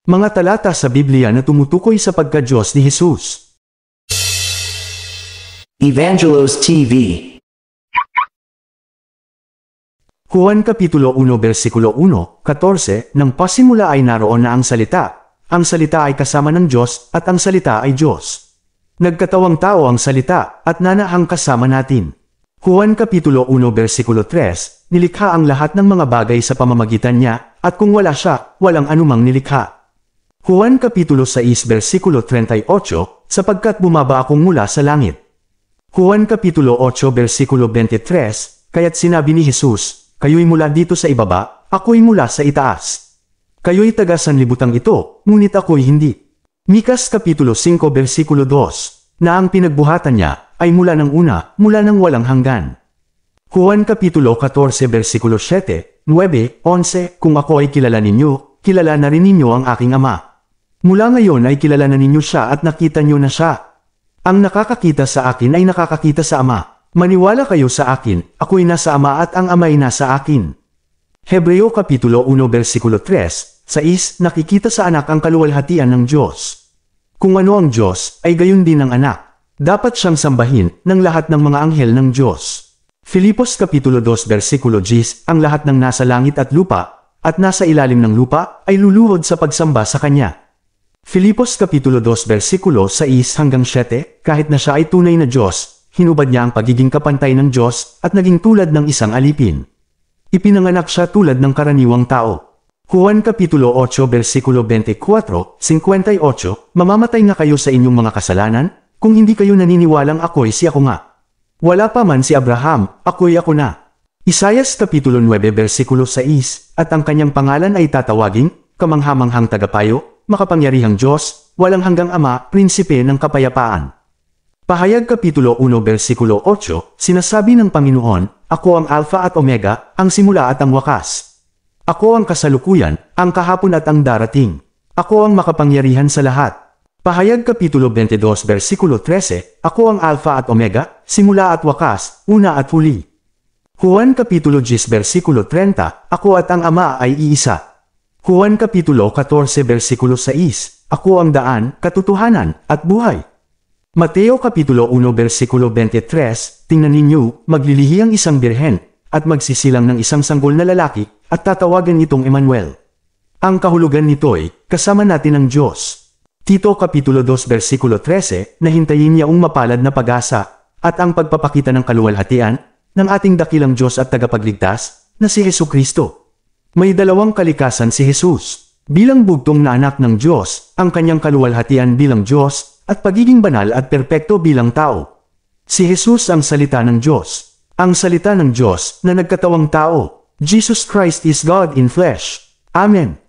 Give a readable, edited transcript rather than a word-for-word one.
Mga talata sa Biblia na tumutukoy sa pagka-Diyos ni Jesus. Evangelos TV. Juan Kapitulo 1 versikulo 1, 14, Nang pasimula ay naroon na ang salita. Ang salita ay kasama ng Diyos at ang salita ay Diyos. Nagkatawang tao ang salita at nanahang kasama natin. Juan Kapitulo 1 versikulo 3, Nilikha ang lahat ng mga bagay sa pamamagitan niya, at kung wala siya, walang anumang nilikha. Juan Kapitulo 6 versikulo 38, Sapagkat bumaba ako mula sa langit. Juan Kapitulo 8 versikulo 23, Kaya't sinabi ni Jesus, Kayo'y mula dito sa ibaba, ako'y mula sa itaas. Kayo'y taga sanlibutan ito, ngunit ako'y hindi. Mikas Kapitulo 5 versikulo 2, Na ang pinagbuhatan niya ay mula ng una, mula ng walang hanggan. Juan Kapitulo 14 versikulo 7, 9, 11, Kung ako ay kilala ninyo, kilala na rin ninyo ang aking Ama. Mula ngayon ay kilala na ninyo siya at nakita nyo na siya. Ang nakakakita sa akin ay nakakakita sa Ama. Maniwala kayo sa akin, ako'y nasa Ama at ang Ama'y nasa akin. Hebreo Kapitulo 1 versikulo 3, 6, Nakikita sa anak ang kaluwalhatian ng Diyos. Kung ano ang Diyos, ay gayon din ang anak. Dapat siyang sambahin ng lahat ng mga anghel ng Diyos. Filipos Kapitulo 2 versikulo 10, Ang lahat ng nasa langit at lupa, at nasa ilalim ng lupa, ay luluhod sa pagsamba sa Kanya. Filipos Kapitulo 2 versikulo 6 hanggang 7, Kahit na siya ay tunay na Diyos, hinubad niya ang pagiging kapantay ng Diyos at naging tulad ng isang alipin. Ipinanganak siya tulad ng karaniwang tao. Juan Kapitulo 8 versikulo 24, 58, Mamamatay nga kayo sa inyong mga kasalanan, kung hindi kayo naniniwalang ako'y si ako nga. Wala pa man si Abraham, ako'y ako na. Isayas Kapitulo 9 versikulo 6, At ang kanyang pangalan ay tatawaging, Kamanghamanghang Tagapayo, Makapangyarihang Diyos, Walang hanggang Ama, Prinsipe ng Kapayapaan. Pahayag Kapitulo 1 versikulo 8, Sinasabi ng Panginoon, Ako ang Alpha at Omega, ang simula at ang wakas. Ako ang kasalukuyan, ang kahapon at ang darating. Ako ang makapangyarihan sa lahat. Pahayag Kapitulo 22 versikulo 13, Ako ang Alpha at Omega, simula at wakas, una at huli. Juan Kapitulo 10 versikulo 30, Ako at ang Ama ay iisa. Juan Kapitulo 14 versikulo 6, Ako ang daan, katotohanan, at buhay. Mateo Kapitulo 1 versikulo 23, Tingnan ninyo, maglilihi ang isang birhen, at magsisilang ng isang sanggol na lalaki, at tatawagan itong Emmanuel. Ang kahulugan nito'y, kasama natin ang Diyos. Tito Kapitulo 2 versikulo 13, Nahintayin niyaong mapalad na pag-asa, at ang pagpapakita ng kaluwalhatian, ng ating dakilang Diyos at tagapagligtas, na si Hesukristo. May dalawang kalikasan si Jesus, bilang bugtong na anak ng Diyos, ang kanyang kaluwalhatian bilang Diyos, at pagiging banal at perpekto bilang tao. Si Jesus ang salita ng Diyos, ang salita ng Diyos na nagkatawang tao. Jesus Christ is God in flesh. Amen.